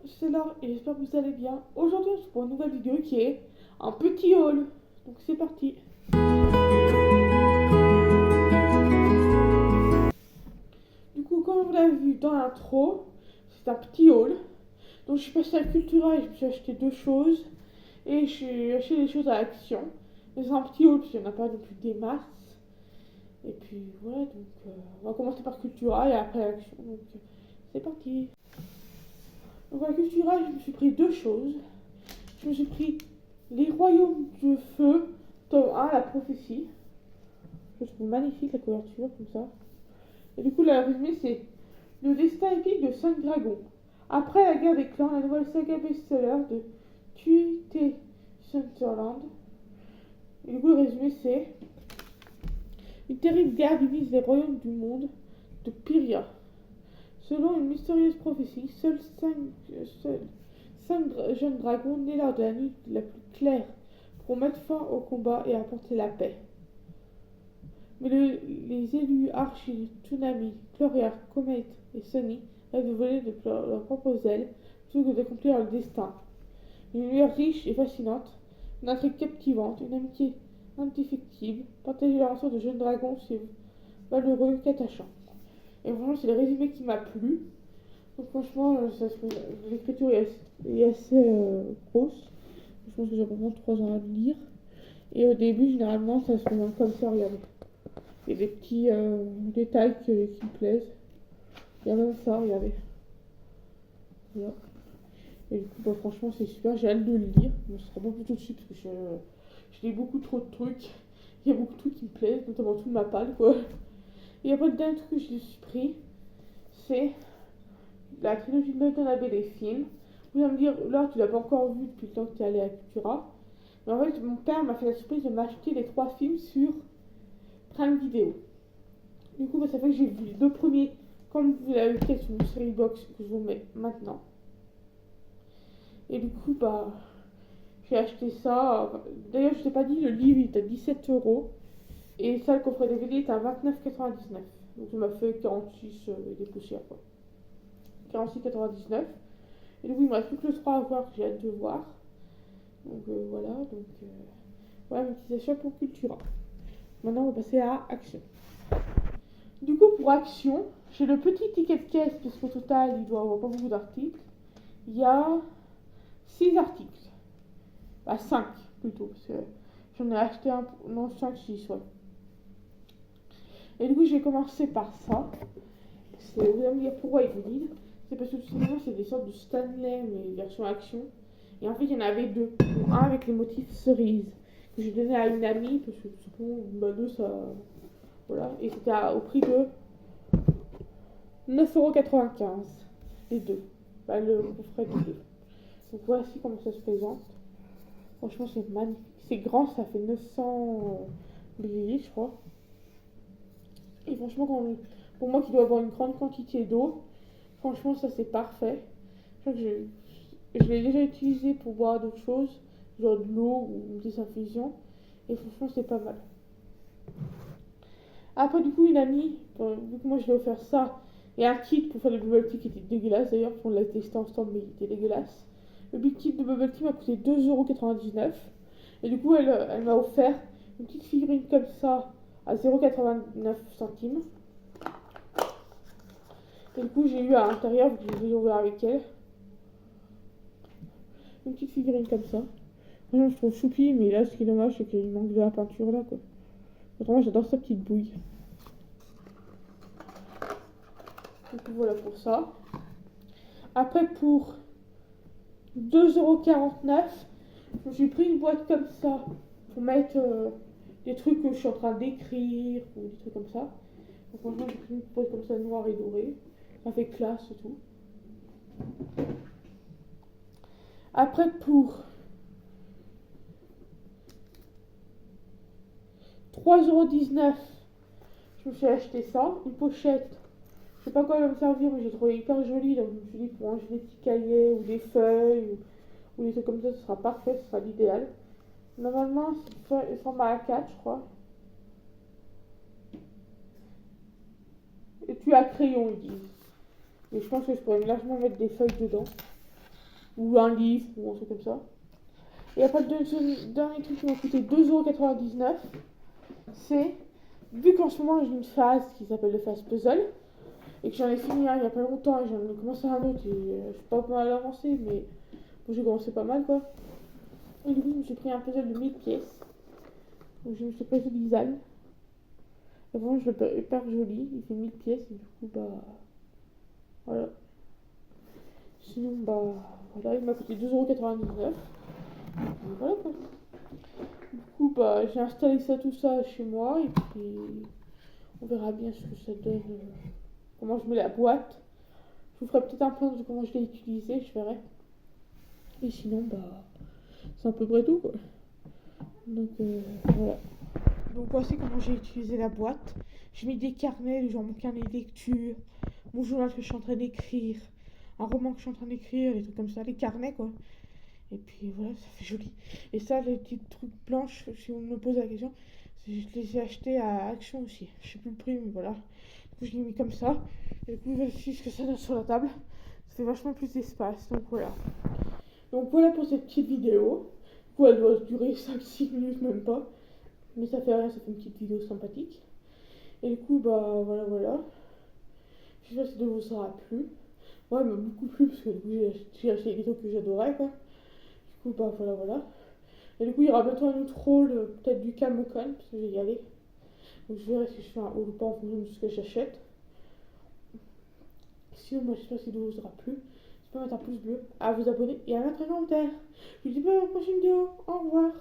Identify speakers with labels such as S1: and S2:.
S1: c'est Laure et j'espère que vous allez bien. Aujourd'hui, on se pour une nouvelle vidéo qui est un petit haul. Donc c'est parti. Du coup, comme vous l'avez vu dans l'intro, c'est un petit haul. Donc je suis passée à Cultura et je me suis acheté deux choses. Et j'ai acheté des choses à Action. Mais c'est un petit haul parce qu'il n'y en a pas non plus des masses. Et puis voilà, donc on va commencer par Cultura et après Action. Donc c'est parti. Donc à Cultura, je me suis pris deux choses. Je me suis pris Les Royaumes de Feu, tome 1, la prophétie. Je trouve magnifique la couverture, comme ça. Et du coup, le résumé, c'est le destin épique de 5 dragons. Après la guerre des clans, la nouvelle saga best-seller de T.T. Sutherland. Et du coup, le résumé, c'est une terrible guerre divise les royaumes du monde de Pyria. Selon une mystérieuse prophétie, seuls 5 jeunes dragons nés lors de la nuit la plus claire pour mettre fin au combat et apporter la paix. Mais les élus Archie, Tsunami, Gloria, Comet et Sunny rêvent de voler de leurs propres ailes plutôt que d'accomplir leur destin. Une lumière riche et fascinante, une intrigue captivante, une amitié indéfectible, partager l'aventure de jeunes dragons, c'est valeureux qu'attachant. Et vraiment, c'est le résumé qui m'a plu. Donc franchement, l'écriture est assez grosse. Je pense que j'ai vraiment 3 ans à le lire. Et au début, généralement, ça se présente comme ça, regardez. Il y a des petits détails qui me plaisent. Il y a même ça, regardez. Voilà. Et du coup, bah, franchement, c'est super. J'ai hâte de le lire. Bon, ce sera pas tout de suite parce que je lis beaucoup trop de trucs. Il y a beaucoup de trucs qui me plaisent, notamment tout de ma palle, quoi. Et après, le dernier truc que je me suis pris, c'est la trilogie de Downton Abbey des films. Vous allez me dire, là, tu l'as pas encore vu depuis le temps que tu es allé à Cultura. Mais en fait, mon père m'a fait la surprise de m'acheter les 3 films sur Prime Video. Du coup, bah, ça fait que j'ai vu les 2 premiers, comme vous l'avez vu sur une série box que je vous mets maintenant. Et du coup, bah, j'ai acheté ça. D'ailleurs, je t'ai pas dit, le livre il est à 17 € et ça, le coffret DVD est à 29,99 €. Donc, ça m'a fait 46 et des poussières, quoi. 46,99 €. Et du coup, il me reste plus que le 3 à voir, que j'ai hâte de voir. Donc, voilà. Donc, voilà mes petits achats pour Cultura. Maintenant, on va passer à Action. Du coup, pour Action, j'ai le petit ticket de caisse, puisqu'au total, il doit avoir pas beaucoup d'articles. Il y a 6 articles. Bah, 5 plutôt, parce que j'en ai acheté un. Non, 5, 6, ouais. Et du coup, j'ai commencé par ça. Vous allez me dire pourquoi il est vide. C'est parce que tout simplement, c'est des sortes de Stanley, mais version Action. Et en fait, il y en avait 2. Un avec les motifs cerises, que j'ai donné à une amie, parce que tout simplement, bah, 2, ça. Voilà. Et c'était au prix de 9,95 €. Les 2. Bah, le coffret des 2. Donc voici comment ça se présente. Franchement, c'est magnifique. C'est grand, ça fait 900 ml, je crois. Et franchement, pour moi qui dois avoir une grande quantité d'eau, franchement, ça c'est parfait. Je crois que je l'ai déjà utilisé pour boire d'autres choses, genre de l'eau ou des infusions. Et franchement, c'est pas mal. Après, du coup, une amie, vu que moi je l'ai offert ça, et un kit pour faire le bubble tea qui était dégueulasse d'ailleurs, on l'a testé ensemble, mais il était dégueulasse. Le big kit de bubble tea m'a coûté 2,99 €. Et du coup, elle m'a offert une petite figurine comme ça à 0,89 centimes. Et du coup, j'ai eu à l'intérieur, vu que je l'ai ouvert avec elle, une petite figurine comme ça. Franchement, je trouve choupi, mais là, ce qui est dommage, c'est qu'il manque de la peinture là, quoi. Autrement, j'adore sa petite bouille. Du coup, voilà pour ça. Après, pour 2,49 €, je me suis pris une boîte comme ça pour mettre des trucs que je suis en train d'écrire ou des trucs comme ça. Donc, franchement, j'ai pris une boîte comme ça noire et dorée. Ça fait classe et tout. Après, pour 3,19 €, je me suis acheté ça, une pochette. Je sais pas quoi elle va me servir, mais j'ai trouvé hyper jolie. Donc je me suis dit pour ranger des petits cahiers ou des feuilles ou des trucs comme ça, ce sera parfait, ce sera l'idéal. Normalement, c'est le format A4, je crois. Et tu as crayon, ils disent. Mais je pense que je pourrais largement mettre des feuilles dedans. ou un livre, ou un truc comme ça. Et après, le dernier truc qui m'a coûté 2,99€, c'est, vu qu'en ce moment j'ai une phase qui s'appelle le phase puzzle, et que j'en ai fini un il y a pas longtemps, et j'en ai commencé un autre, et je suis pas mal avancé, mais bon, j'ai commencé pas mal quoi. Et du coup, je me suis pris un puzzle de 1000 pièces, donc je me suis pris ce design. Et vraiment, je le trouve hyper joli, il fait 1000 pièces, et du coup, bah, voilà. Sinon, bah, voilà, il m'a coûté 2,99€. Voilà quoi. Du coup, bah, j'ai installé ça, tout ça chez moi, et puis on verra bien ce que ça donne. Comment je mets la boîte. Je vous ferai peut-être un plan de comment je l'ai utilisé, je verrai. Et sinon, bah, c'est à peu près tout quoi. Donc, voilà. Donc, voici comment j'ai utilisé la boîte. J'ai mis des carnets, genre mon carnet de lecture, mon journal que je suis en train d'écrire, un roman que je suis en train d'écrire, des trucs comme ça, les carnets quoi. Et puis voilà, ça fait joli. Et ça, les petits trucs blanches, si on me pose la question, je les ai achetés à Action aussi. Je sais plus le prix, mais voilà. Du coup, je l'ai mis comme ça. Et du coup, voici ce que ça donne sur la table. Ça fait vachement plus d'espace. Donc voilà. Donc voilà pour cette petite vidéo. Du coup, elle doit durer 5-6 minutes, même pas. Mais ça fait rien, ça fait une petite vidéo sympathique. Et du coup, bah voilà. J'espère que cette vidéo vous aura plu. Ouais, elle m'a beaucoup plu parce que du coup, j'ai acheté des trucs que j'adorais quoi. Du coup, bah voilà. Et du coup, il y aura bientôt un autre rôle, peut-être du Camocon, parce que je vais y aller. Donc je verrai si je fais un haul ou pas en fonction de ce que j'achète. Sinon, moi j'espère que cette vidéo vous aura plu. N'hésitez pas à mettre un pouce bleu, à vous abonner et à mettre un commentaire. Je vous dis pas à la prochaine vidéo. Au revoir.